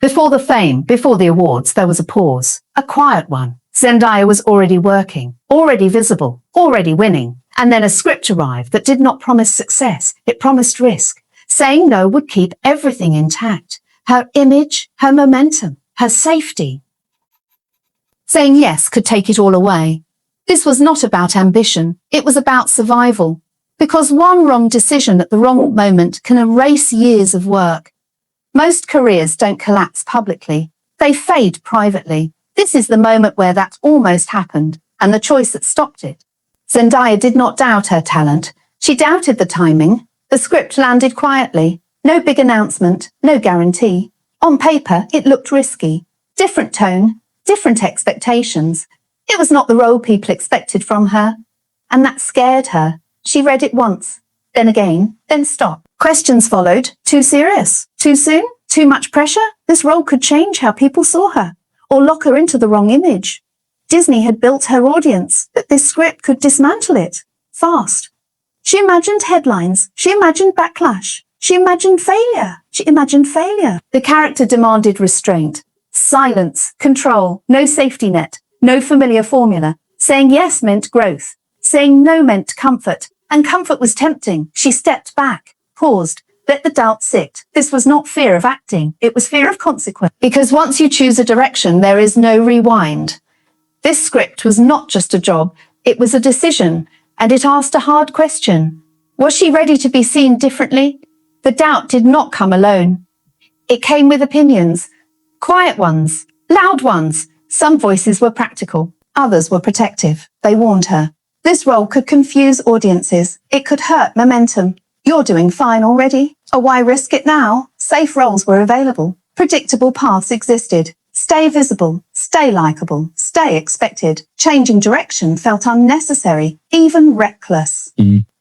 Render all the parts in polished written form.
Before the fame, before the awards, there was a pause, a quiet one. Zendaya was already working, already visible, already winning. And then a script arrived that did not promise success. It promised risk. Saying no would keep everything intact. Her image, her momentum, her safety. Saying yes could take it all away. This was not about ambition. It was about survival. Because one wrong decision at the wrong moment can erase years of work. Most careers don't collapse publicly. They fade privately. This is the moment where that almost happened, and the choice that stopped it. Zendaya did not doubt her talent. She doubted the timing. The script landed quietly. No big announcement, no guarantee. On paper, it looked risky. Different tone, different expectations. It was not the role people expected from her. And that scared her. She read it once, then again, then stopped. Questions followed. Too serious? Too soon? Too much pressure? This role could change how people saw her, or lock her into the wrong image. Disney had built her audience, but this script could dismantle it. Fast. She imagined headlines. She imagined backlash. She imagined failure. The character demanded restraint. Silence. Control. No safety net. No familiar formula. Saying yes meant growth. Saying no meant comfort. And comfort was tempting. She stepped back. Paused. Let the doubt sit. This was not fear of acting. It was fear of consequence. Because once you choose a direction, there is no rewind. This script was not just a job. It was a decision. And it asked a hard question. Was she ready to be seen differently? The doubt did not come alone. It came with opinions. Quiet ones. Loud ones. Some voices were practical. Others were protective. They warned her. This role could confuse audiences. It could hurt momentum. You're doing fine already. Or why risk it now? Safe roles were available. Predictable paths existed. Stay visible. Stay likable. Stay expected. Changing direction felt unnecessary, even reckless.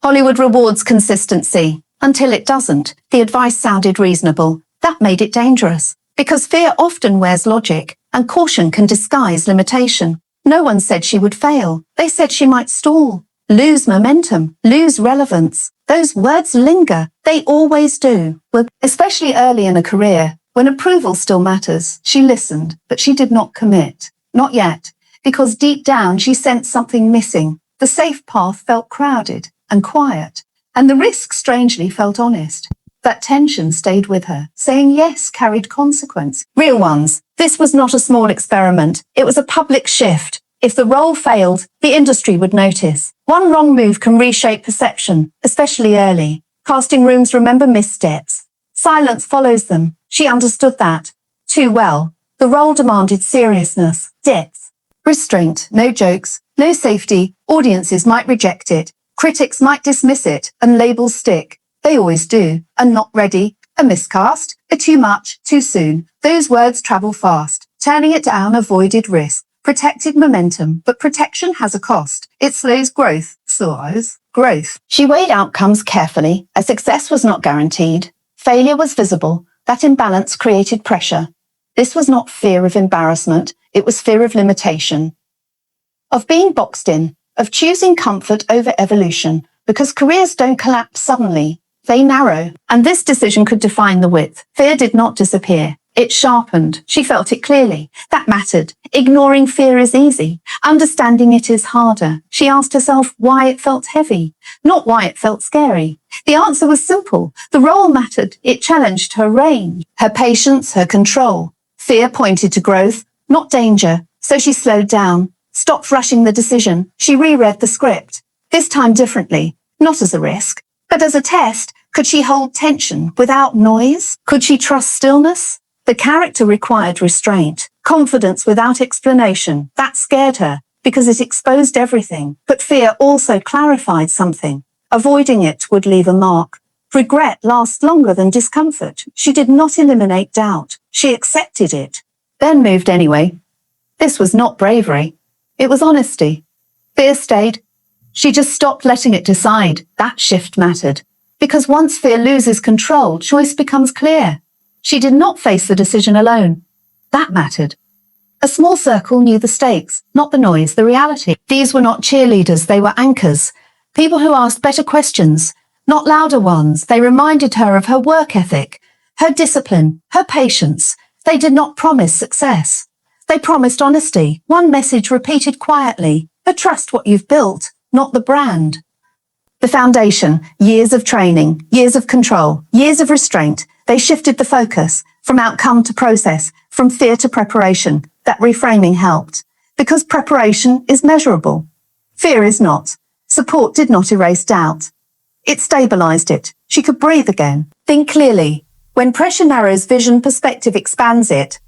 Hollywood rewards consistency. Until it doesn't. The advice sounded reasonable. That made it dangerous. Because fear often wears logic, and caution can disguise limitation. No one said she would fail. They said she might stall, lose momentum, lose relevance. Those words linger. They always do. Especially early in a career, when approval still matters. She listened, but she did not commit. Not yet. Because deep down she sensed something missing. The safe path felt crowded and quiet, and the risk strangely felt honest. That tension stayed with her. Saying yes carried consequence. Real ones. This was not a small experiment. It was a public shift. If the role failed, the industry would notice. One wrong move can reshape perception, especially early. Casting rooms remember missteps. Silence follows them. She understood that too well. The role demanded seriousness, depth, restraint, no jokes, no safety. Audiences might reject it. Critics might dismiss it, and labels stick. They always do. A not ready, a miscast, a too much, too soon. Those words travel fast. Turning it down avoided risk. Protected momentum, but protection has a cost. It slows growth. Growth. She weighed outcomes carefully. A success was not guaranteed. Failure was visible. That imbalance created pressure. This was not fear of embarrassment. It was fear of limitation. Of being boxed in. Of choosing comfort over evolution. Because careers don't collapse suddenly. They narrow. And this decision could define the width. Fear did not disappear. It sharpened. She felt it clearly. That mattered. Ignoring fear is easy. Understanding it is harder. She asked herself why it felt heavy, not why it felt scary. The answer was simple. The role mattered. It challenged her range, her patience, her control. Fear pointed to growth, not danger. So she slowed down, stopped rushing the decision. She reread the script, this time differently, not as a risk, but as a test. Could she hold tension without noise? Could she trust stillness? The character required restraint, confidence without explanation. That scared her because it exposed everything. But fear also clarified something. Avoiding it would leave a mark. Regret lasts longer than discomfort. She did not eliminate doubt. She accepted it, then moved anyway. This was not bravery. It was honesty. Fear stayed. She just stopped letting it decide. That shift mattered. Because once fear loses control, choice becomes clear. She did not face the decision alone. That mattered. A small circle knew the stakes, not the noise, the reality. These were not cheerleaders, they were anchors. People who asked better questions, not louder ones. They reminded her of her work ethic, her discipline, her patience. They did not promise success. They promised honesty, one message repeated quietly, but trust what you've built, not the brand. The foundation, years of training, years of control, years of restraint, they shifted the focus from outcome to process, from fear to preparation. That reframing helped, because preparation is measurable. Fear is not. Support did not erase doubt. It stabilized it. She could breathe again. Think clearly. When pressure narrows vision, perspective expands it.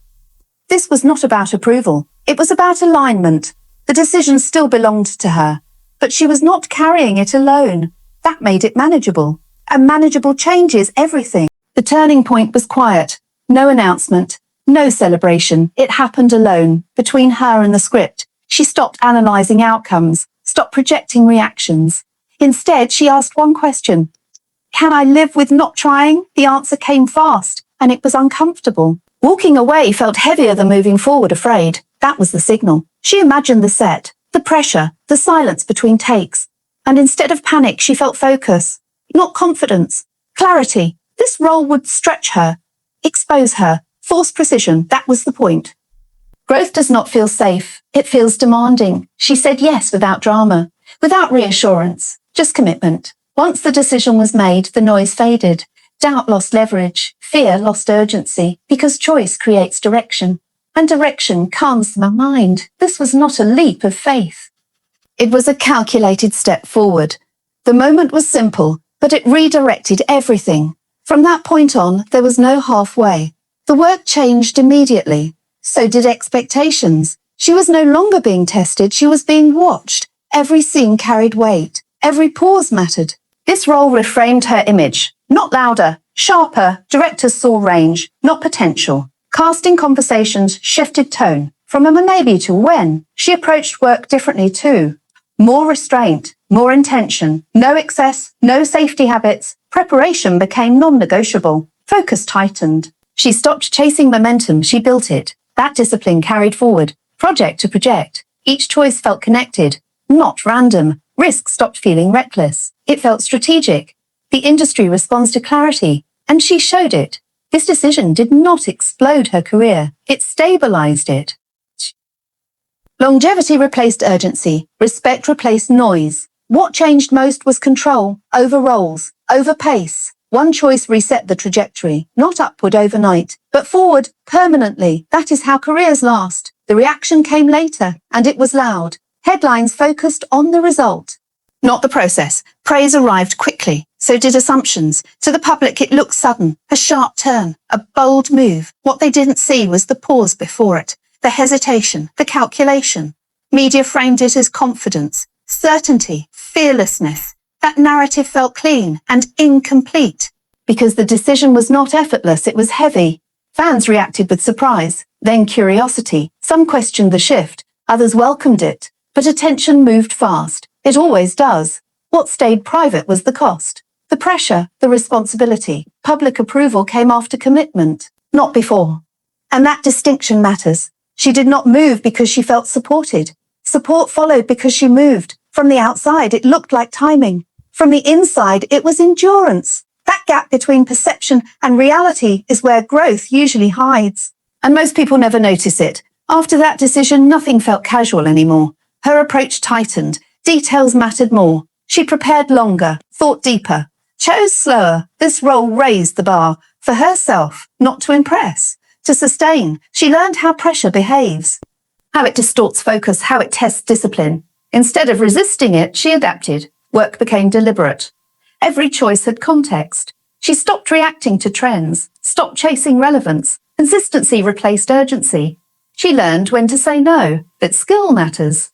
This was not about approval. It was about alignment. The decision still belonged to her, but she was not carrying it alone. That made it manageable. And manageable changes everything. The turning point was quiet. No announcement. No celebration. It happened alone, between her and the script. She stopped analyzing outcomes, stopped projecting reactions. Instead, she asked one question. Can I live with not trying? The answer came fast, and it was uncomfortable. Walking away felt heavier than moving forward, afraid. That was the signal. She imagined the set, the pressure, the silence between takes. And instead of panic, she felt focus, not confidence, clarity. This role would stretch her, expose her, force precision. That was the point. Growth does not feel safe. It feels demanding. She said yes without drama, without reassurance, just commitment. Once the decision was made, the noise faded. Doubt lost leverage. Fear lost urgency, because choice creates direction. And direction calms the mind. This was not a leap of faith. It was a calculated step forward. The moment was simple, but it redirected everything. From that point on, there was no halfway. The work changed immediately. So did expectations. She was no longer being tested, she was being watched. Every scene carried weight. Every pause mattered. This role reframed her image. Not louder, sharper. Directors saw range, not potential. Casting conversations shifted tone. From a maybe to when. She approached work differently too. More restraint, more intention. No excess, no safety habits. Preparation became non-negotiable. Focus tightened. She stopped chasing momentum, she built it. That discipline carried forward, project to project. Each choice felt connected, not random. Risk stopped feeling reckless. It felt strategic. The industry responds to clarity, and she showed it. This decision did not explode her career. It stabilized it. Longevity replaced urgency. Respect replaced noise. What changed most was control, over roles, over pace. One choice reset the trajectory, not upward overnight, but forward permanently. That is how careers last. The reaction came later, and it was loud. Headlines focused on the result, not the process. Praise arrived quickly, so did assumptions. To the public, it looked sudden, a sharp turn, a bold move. What they didn't see was the pause before it, the hesitation, the calculation. Media framed it as confidence, certainty, fearlessness. That narrative felt clean and incomplete. Because the decision was not effortless, it was heavy. Fans reacted with surprise, then curiosity. Some questioned the shift, others welcomed it. But attention moved fast. It always does. What stayed private was the cost. The pressure, the responsibility. Public approval came after commitment, not before. And that distinction matters. She did not move because she felt supported. Support followed because she moved. From the outside, it looked like timing. From the inside, it was endurance. That gap between perception and reality is where growth usually hides. And most people never notice it. After that decision, nothing felt casual anymore. Her approach tightened. Details mattered more. She prepared longer, thought deeper, chose slower. This role raised the bar for herself, not to impress, to sustain. She learned how pressure behaves, how it distorts focus, how it tests discipline. Instead of resisting it, she adapted. Work became deliberate. Every choice had context. She stopped reacting to trends, stopped chasing relevance. Consistency replaced urgency. She learned when to say no, that skill matters.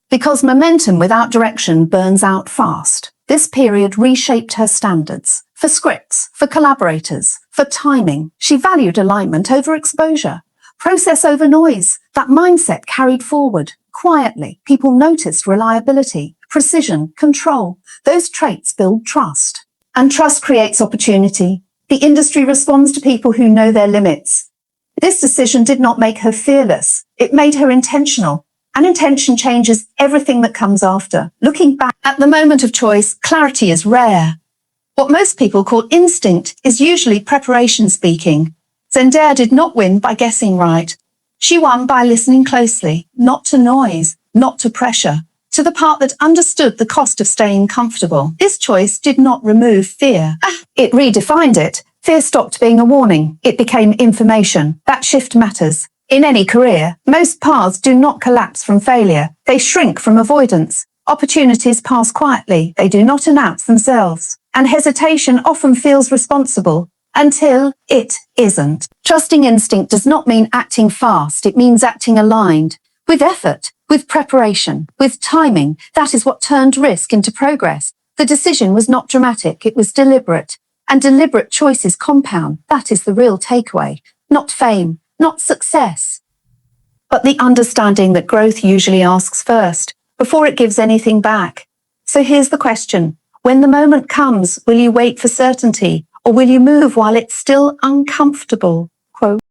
Because momentum without direction burns out fast. This period reshaped her standards. For scripts, for collaborators, for timing. She valued alignment over exposure. Process over noise. That mindset carried forward. Quietly, people noticed reliability, precision, control. Those traits build trust. And trust creates opportunity. The industry responds to people who know their limits. This decision did not make her fearless. It made her intentional. And intention changes everything that comes after. Looking back at the moment of choice, clarity is rare. What most people call instinct is usually preparation speaking. Zendaya did not win by guessing right. She won by listening closely, not to noise, not to pressure, to the part that understood the cost of staying comfortable. This choice did not remove fear. It redefined it. Fear stopped being a warning. It became information. That shift matters. In any career, most paths do not collapse from failure. They shrink from avoidance. Opportunities pass quietly. They do not announce themselves. And hesitation often feels responsible until it isn't. Trusting instinct does not mean acting fast. It means acting aligned, with effort, with preparation, with timing. That is what turned risk into progress. The decision was not dramatic. It was deliberate. And deliberate choices compound. That is the real takeaway. Not fame, not success, but the understanding that growth usually asks first, before it gives anything back. So here's the question. When the moment comes, will you wait for certainty, or will you move while it's still uncomfortable? Quote.